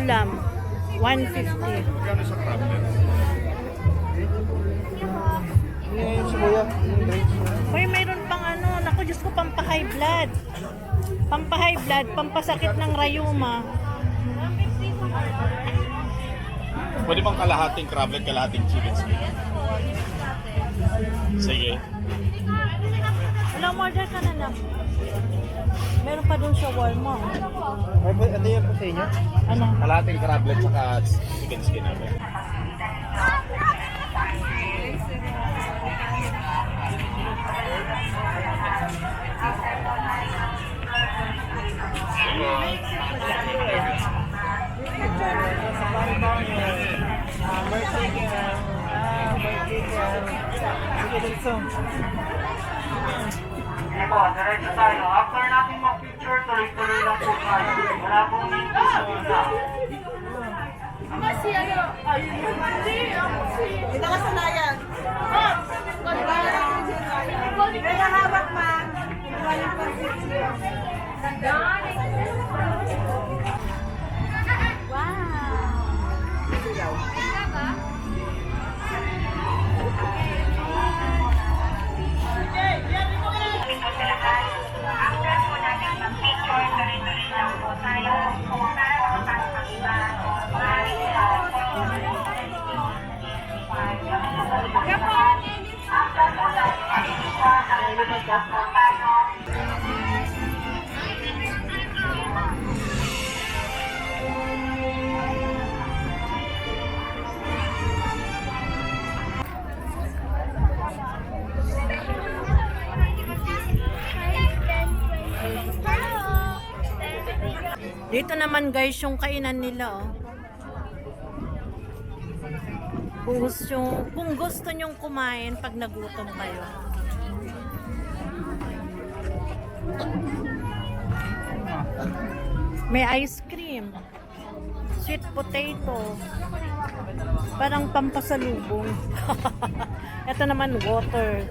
ulam. 150. Magkano sa crablet? Yung sibuya, yung drinks. Uy, mayroon pang ano. Naku, Diyos ko, pampa-high blood. Pampa-high blood, pampasakit ng rayuma. Pwede bang kalahating crablet, kalahating chicken skin? Sige. Wala, order ka na lang. Meron pa dun sa Walmart. Ano yan po sa inyo? Ano? Kalahating crablet saka chicken skin natin. Sige po, diretso tayo. After natin mag-picture, tuloy-tuloy lang po tayo. Wala pong nangyayon na. Ito kasanayan. Kaya hawak, ma'am. Walang pag-picture. After po natin mag-picture, tuloy-tuloy lang po tayo. Kung meron naman tayong iba, Dito naman guys yung kainan nila, oh. Kung gusto nyong kumain pag nagutom kayo. May ice cream, sweet potato, parang pampasalubong. Ito naman water.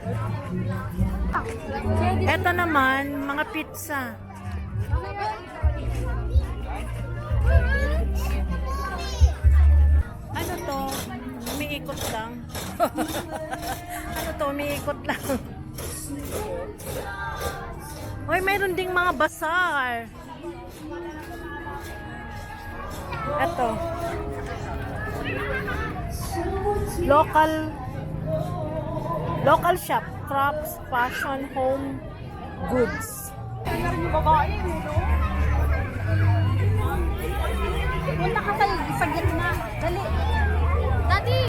Ito naman mga pizza. Ano to? Umiikot lang. Ano to? Umiikot lang. Hoy, mayroon ding mga bazaar. Ito. Local shop. Crops, fashion, home goods. Punta ka sa gitna. Dali. Daddy!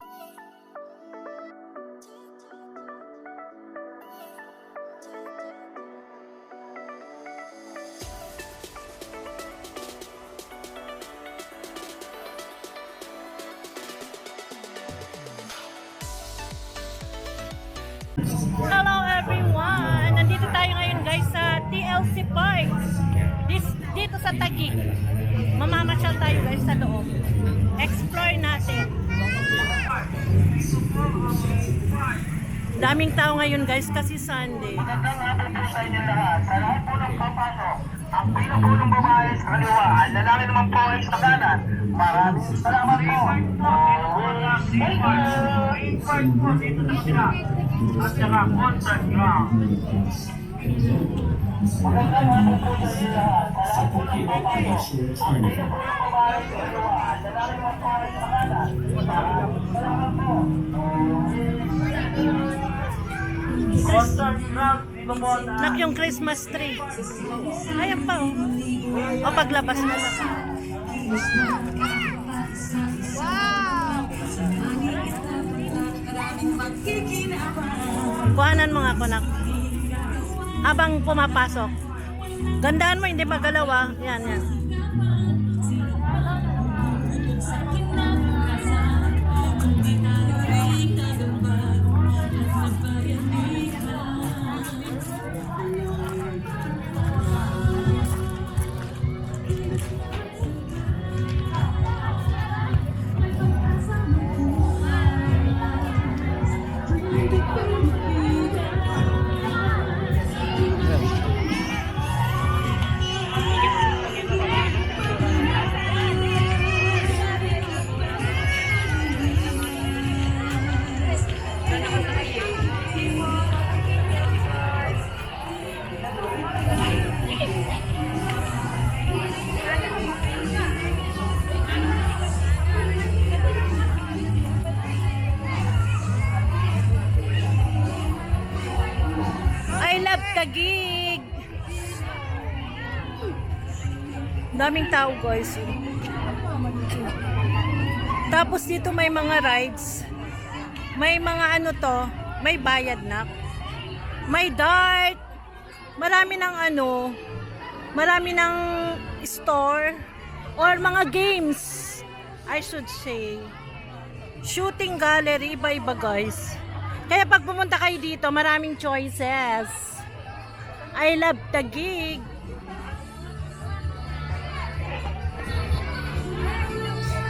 Hello everyone! Nandito tayo ngayon guys sa TLC Park. Dito sa Taguig. Mamamasyal tayo guys sa loob. Explore natin. Daming tao ngayon guys kasi Sunday. Magandang hapon po sa inyo lahat. Sa lahat po ng papasok, ang pinupulong babae sa kaliwa, ang lalaki naman po ay sa kanan. Maraming salamat po. Invite po dito sa sila. At saka concert ground. Magandang hapon po sa inyo lahat. Sa lahat po ng papasok, ang pinupulong babae sa kaliwa, ang lalaki naman po ay sa kanan. Maraming salamat po. Concert ground. Dito po sa Nak yung Christmas tree. Ayan pa oh. O paglabas na lang. Kuhanan mo nga ako nak. Habang pumapasok. Gandaan mo, hindi magalaw ah. Yan, yan. Daming tao guys. Tapos dito may mga rides. May mga ano to, may bayad na. May dart. Marami ng ano, marami ng store or mga games, I should say. Shooting gallery, iba-iba guys. Kaya pag pumunta kayo dito, maraming choices. I love Taguig.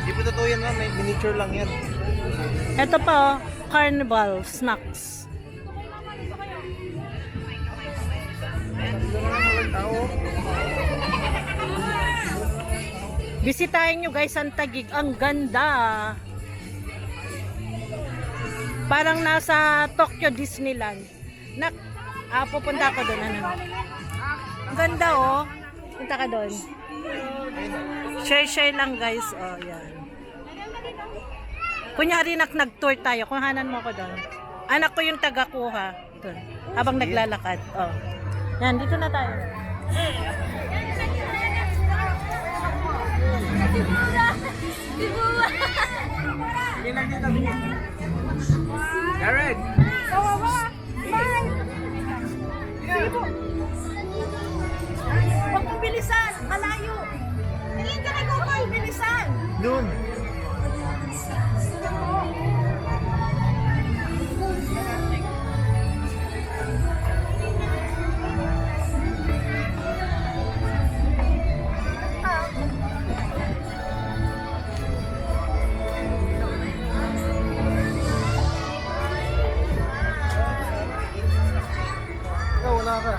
Hindi po totoo yan ma'am, may miniature lang yan. Ito pa, oh, carnival snacks. Bisitahin nyo guys ang Taguig. Ang ganda. Parang nasa Tokyo Disneyland. Pupunta ako doon. Ano? Ang ganda oh. Punta ka doon. Share lang guys. Oh, yan. Kunyari nag-tour tayo. Kuhanan mo ako doon. Anak ko yung taga-kuha. Doon. Habang naglalakad. Oh. Yan, dito na tayo. Jared! Huwag mong bilisan, malayo. Tingin ka kay Kokoy, bilisan. Noon! Ikaw, wala ka.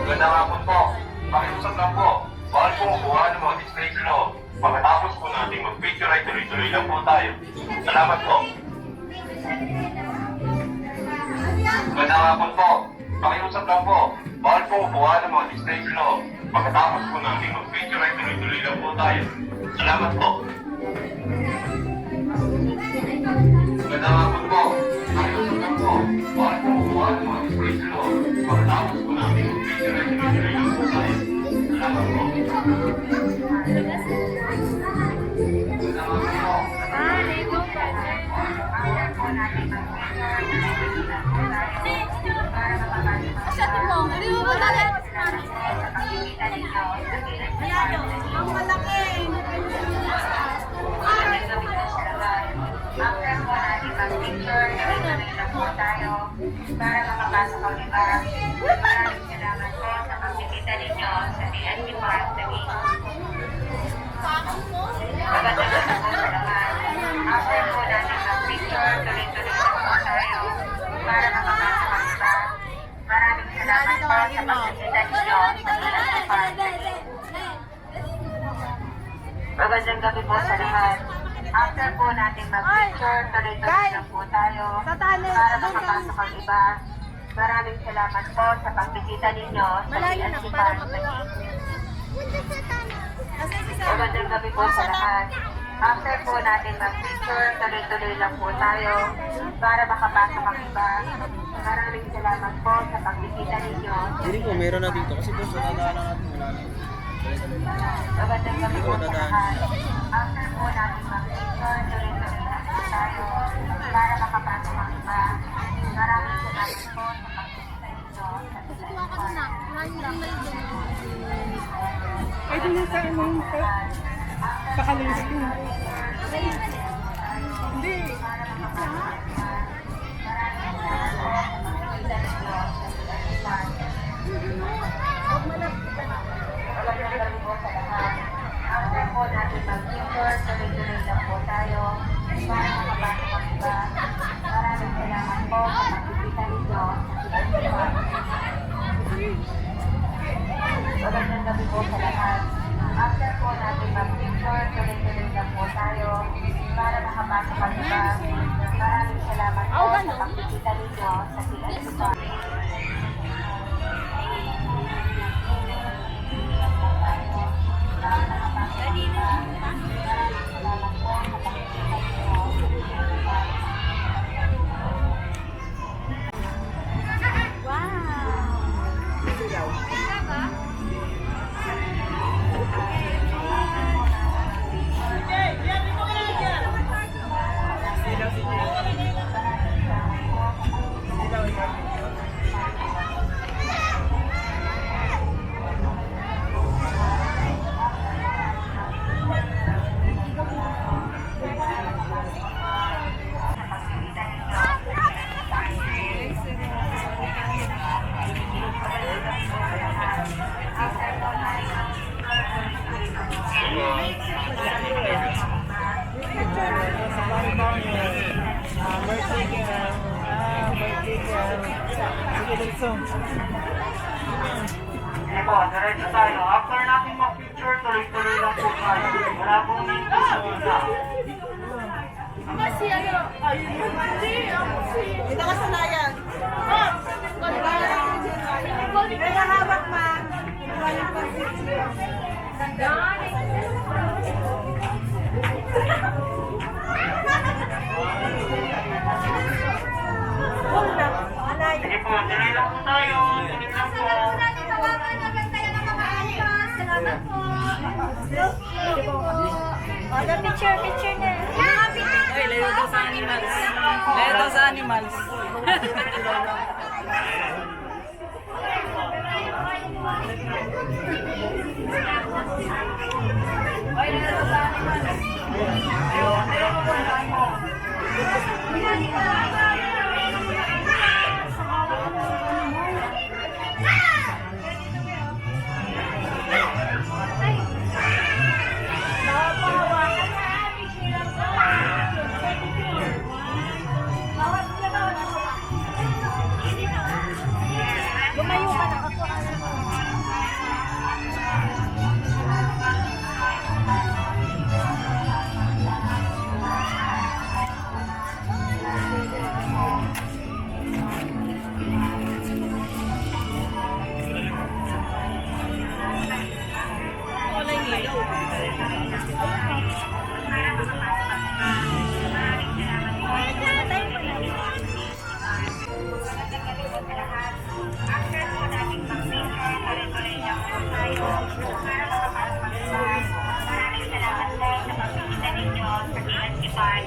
Magandang hapon po. Pakiusap lang po. Bawal po kuha ng mga display sa loob. Pagkatapos po natin mag-picture ay tuloy-tuloy lang po tayo. Salamat po. Magandang hapon po. Pakiusap lang po. Bawal po kuha ng mga display sa loob. Pagkatapos po natin mag-picture ay tuloy-tuloy lang po tayo. Salamat po. Magandang hapon po. Pakiusap lang po. Bawal po kuha ng mga display sa loob. Pagkatapos po natin mag-picture ay tuloy-tuloy lang po tayo. Salamat po. Asyati mo, hindi mo madali. Ayan yun, ang malaki. After po natin mag-picture, tuloy-tuloy lang po tayo para makapasok ang iba. Maraming salamat po sa pagbibita ninyo sa TNT Park Taguig. Magandang gabi po sa lahat. After po natin mag-picture, tuloy-tuloy lang po tayo para makapasok ang iba. Maraming salamat po sa pagbibita ninyo sa TNT Park Taguig. Magandang gabi po sa lahat. After po natin mag-picture, tuloy-tuloy lang po tayo para makapasok ang iba. Maraming salamat po sa pagbisita ninyo sa TNT Park Taguig. Magandang gabi po sa lahat. After po natin mag-picture, tuloy-tuloy lang po tayo para makapasok ang iba. Maraming salamat po sa pagbisita ninyo. Hindi po, meron na dito. Kasi boss, nadadaanan natin. Wala na. Magandang gabi po sa lahat. After po natin mag-picture, tuloy-tuloy na po tayo para makapasok ang iba. Maraming salamat po sa pagbisita ninyo. Kukuha ka na. Maraming lang Ay, di na sa ano yung pakalis ko. Hindi. Magandang gabi po sa lahat. After po natin mag-picture, tuloy-tuloy lang po tayo para makapasok ang iba. Maraming salamat po sa pagbisita ninyo. Magandang gabi po sa lahat. After po natin mag-picture, tuloy-tuloy lang po tayo para makapasok ang iba. Maraming salamat po sa pagbisita ninyo sa TLC Park. Sige po, diretso tayo. After natin mag-picture, tuloy-tuloy lang po tayo. Wala pong minto sa una. Kasi ano, Ito ka sanayan. Pinahawak ma. Sige po, tuloy lang po tayo. Tuloy lang po. Salamat po. Ada picture na. Ay, layo daw sa animals. Layo daw sa animals. Ay, layo daw sa animals. Lumayo ka na ako. After po natin mag-picture, tuloy-tuloy lang po tayo para makapasok ang iba. Maraming salamat po sa pagbisita ninyo sa TLC Park.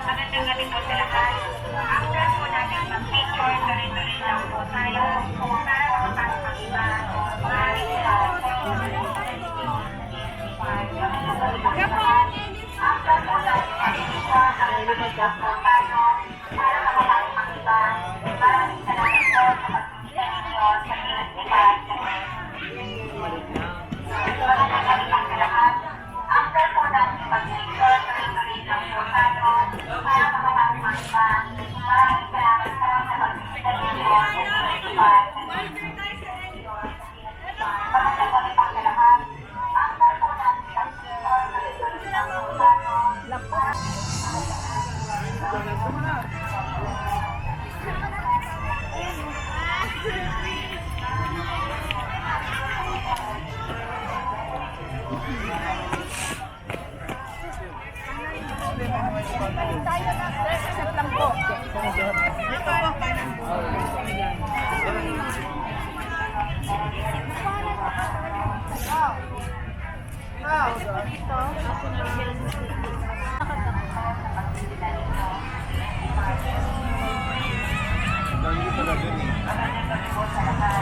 Magandang gabi po sa lahat. After po natin mag-picture, tuloy-tuloy lang po tayo para makapasok ang iba. Maraming salamat po sa pagbisita ninyo sa TLC Park. After po natin mag-picture, tuloy-tuloy lang po tayo para makapasok ang iba. Maraming salamat po sa pagbisita ninyo sa TLC Park.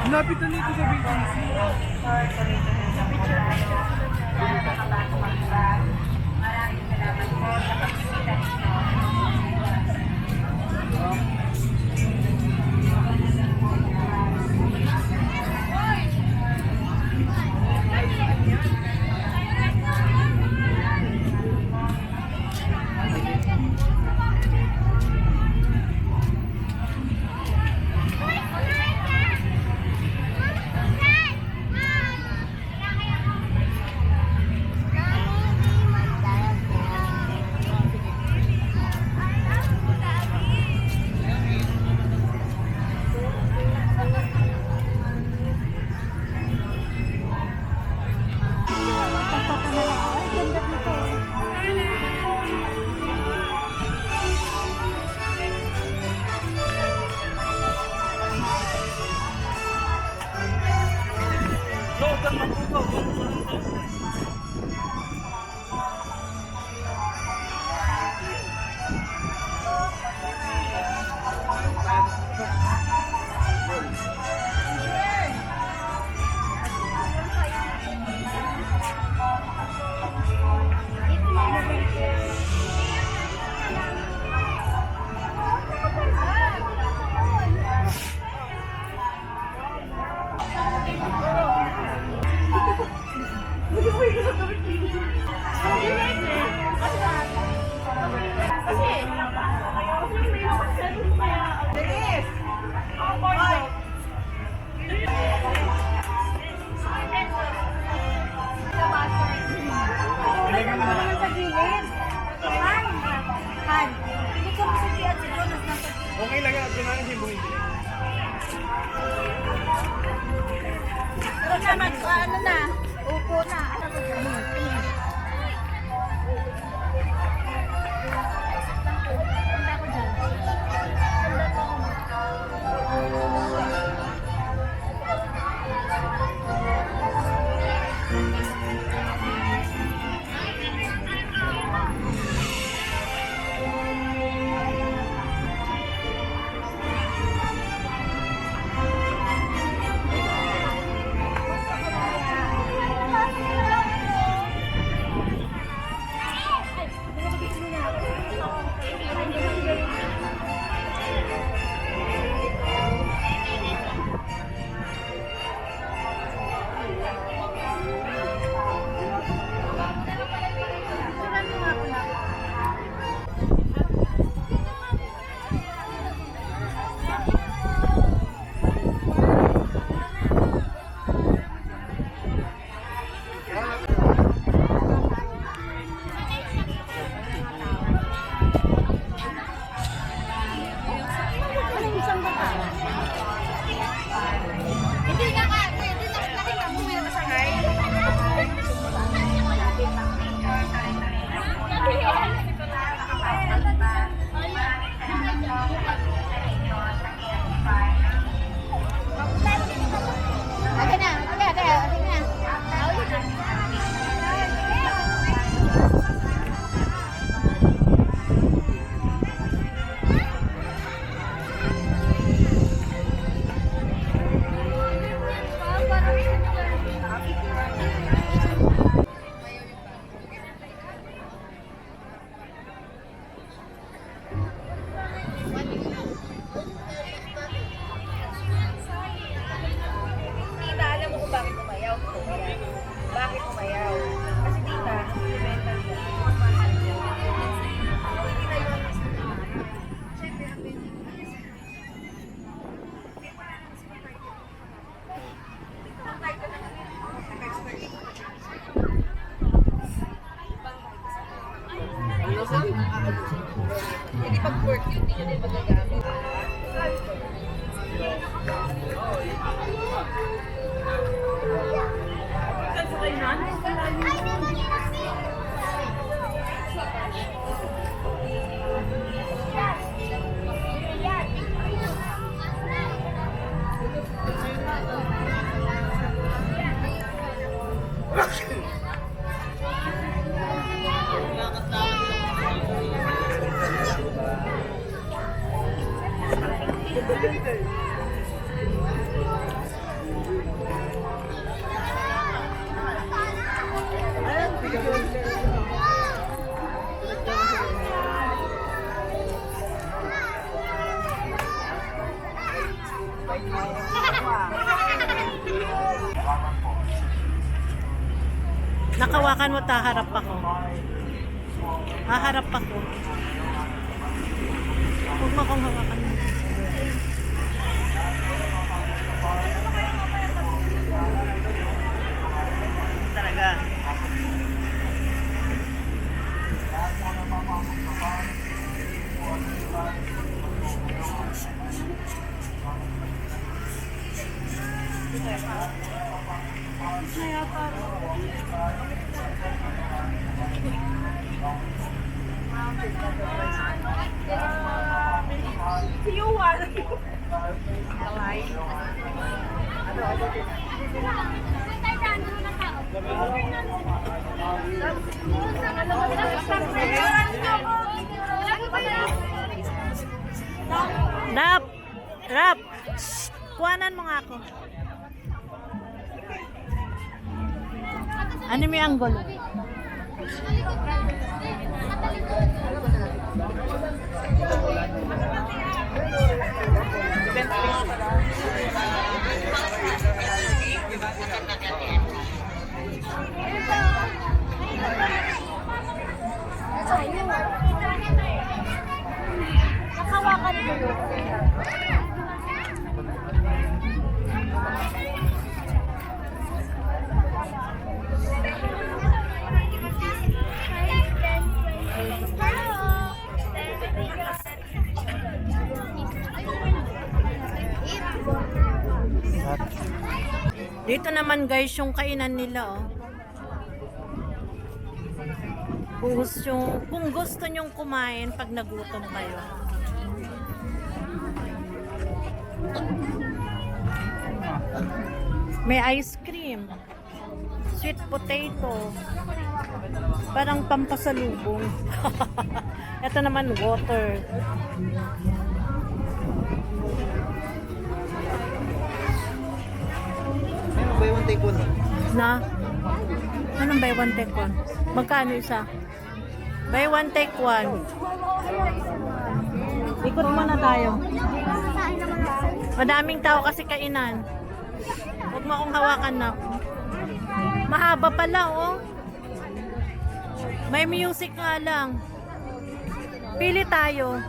Lapit na nito sa BTC. Para makapasok ang iba. Maraming salamat po sa pagbisita ninyo. Okay lang yan. Kung hindi bumibili. Pero naman, ano na, upo na. Ano ba? Hindi pag work, hindi nyo din magagamit. Saan sa kayo nan? Nakawakan mo, taharap ako. Haharap ako. Huwag mo akong hawakan mo. Talaga. Si Yuan. Rap! Rap! Shh! Kuhanan mo nga ako. Ano may anggol? Nakawakan ko yun. Dito naman guys yung kainan nila, oh. Kung gusto nyong kumain pag nagutom kayo. May ice cream, sweet potato, parang pampasalubong. Ito naman water. Buy one take one. Na? Anong buy one take one? Magkano isa? Buy one take one. Ikot muna tayo. Madaming tao kasi kainan. Huwag mo akong hawakan na. Mahaba pala, oh. May music nga lang. Pili tayo.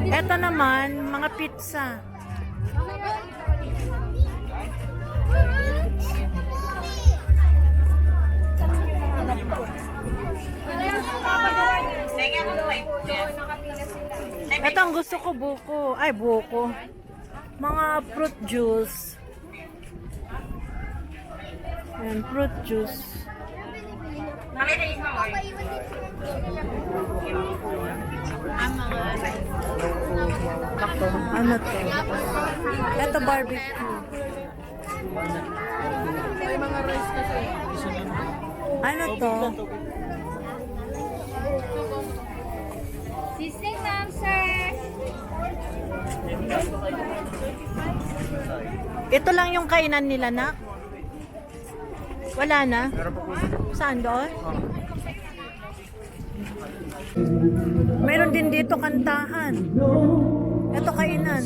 Ito naman, mga pizza. Ito ang gusto ko, buko. Ay, buko. Mga fruit juice. Ayan, fruit juice. Ano to? Ito barbecue. Ano to? Sisling ma'am, sir. Ito lang yung kainan nila, na? Wala na? Saan doon? Meron din dito kantahan. Ito kainan.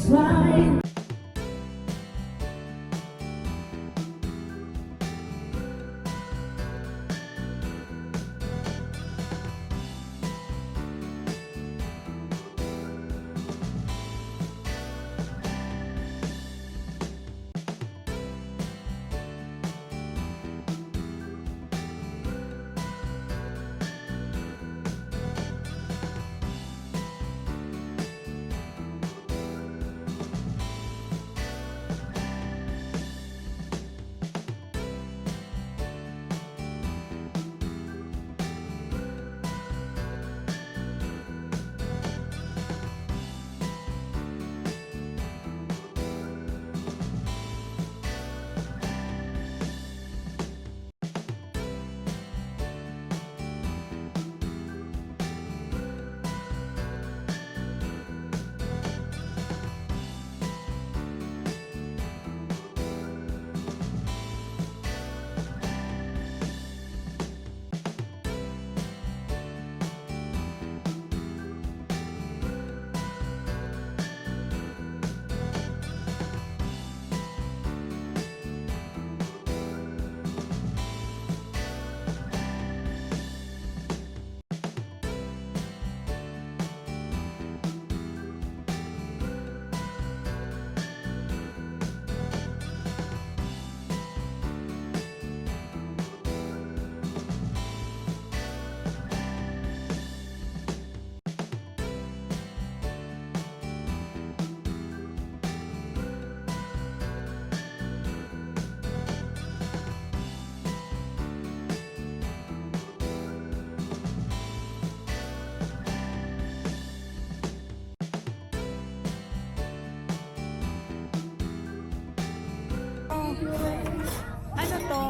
Ano to?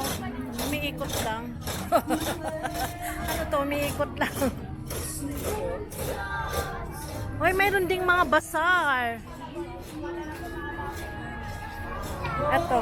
Umiikot lang. Ano to? Umiikot lang. Hoy, mayroon ding mga bazaar. Ito.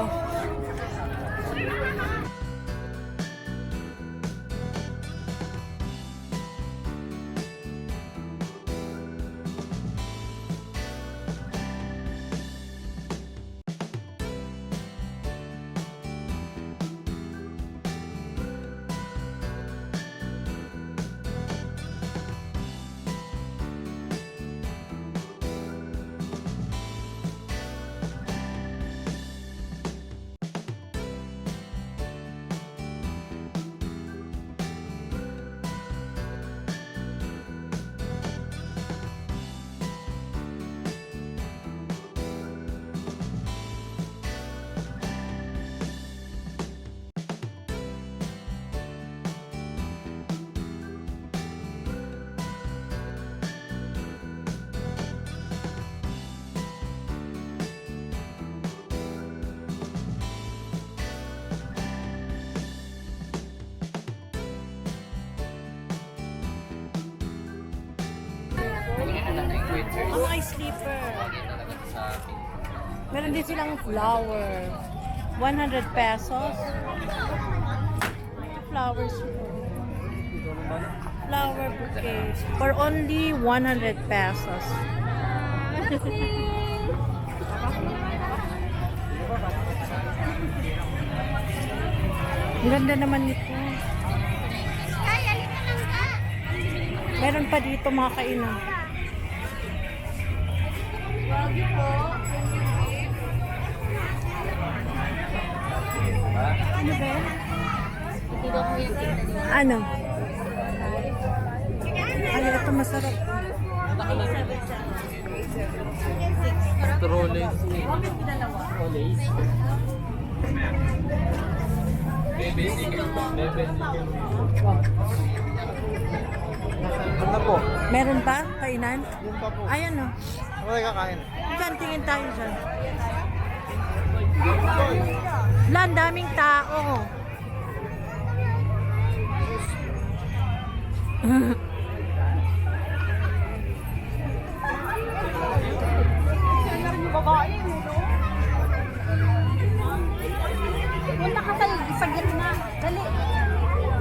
Mga sleeper. Meron din silang flower. 100 pesos. Flowers. Flower bouquet. For only 100 pesos. Ang ganda naman nito. Meron pa dito mga kainan. Ano? Ay, ito masarap. Trolleys. Ano po? Meron pa? Kainan? Yun pa po. Ayan o. Ano kayo kakain? Diyan, tingin tayo dyan. Wala, ang daming tao. Punta ka sa gitna. Dali.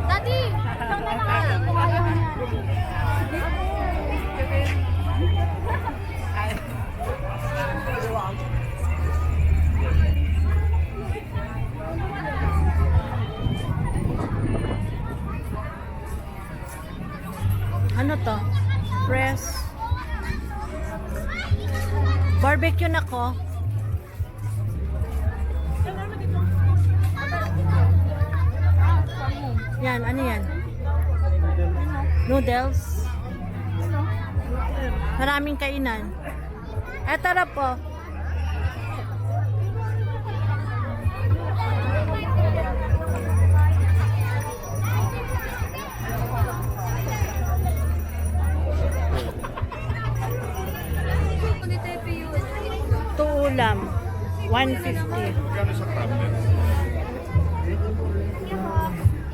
Daddy, ikaw na lang ate kung ayaw niya. Ano to? Press. Barbecue na ko. Yan, ano yan? Noodles. Maraming kainan. Eto na po. Ito ulam. 150. Kano sa crablet?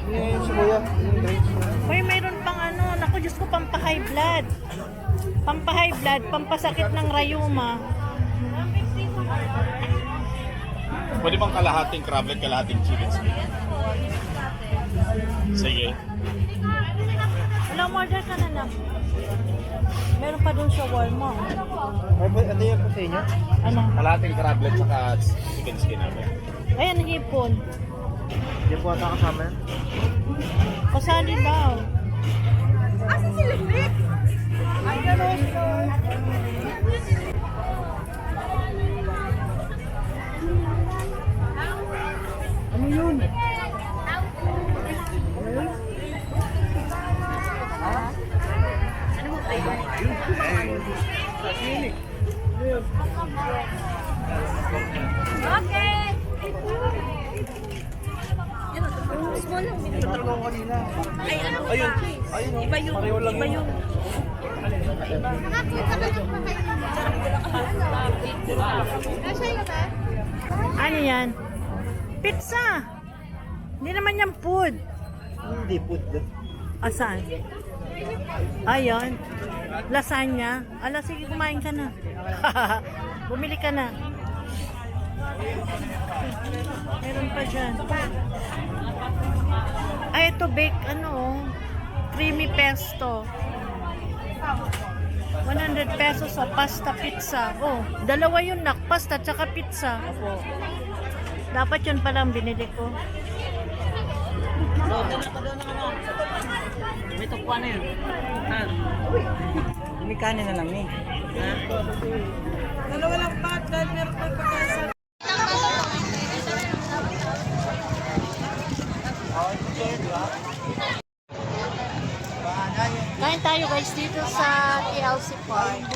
Yung sibuya, yung grapes. Hoy, mayroon pang ano. Naku, Diyos ko, pampa-high blood. Pampa-high blood, pampasakit ng rayuma. Pwede bang kalahating crablet, kalahating chicken skin? Sige. Wala, order ka na lang. Meron pa dun shawarma. Ay, ito yung po sa inyo? Ano? Kalahating crablet saka chicken skin namin. Ayan, hipon. Hindi po ata kasama yan. Kasali daw. Asa si Lipit? Ay, gano'n po. Ano yun? Okay. Tatlo ko kanina. Ay, ano ba? Ayun. Ayun. Iba yun. Pareho lang Iba yun. yun. Nakakita ka lang pa kayo. Nasa iyo ba? Ano yan? Pizza! Hindi naman yan food. Hindi po. Asan? Ayun. Lasagna. Ala, sige, kumain ka na. Bumili ka na. Meron pa dyan. Ay, ito bake, creamy pesto. 100 pesos sa pasta pizza. Oh, dalawa yun nak, pasta tsaka pizza. Opo. Dapat yun palang binili ko. May tukwa na yun. May kanin na lang eh. Dalawa lang pa, dahil meron pa pagkasa. Kain tayo guys dito sa TLC Park.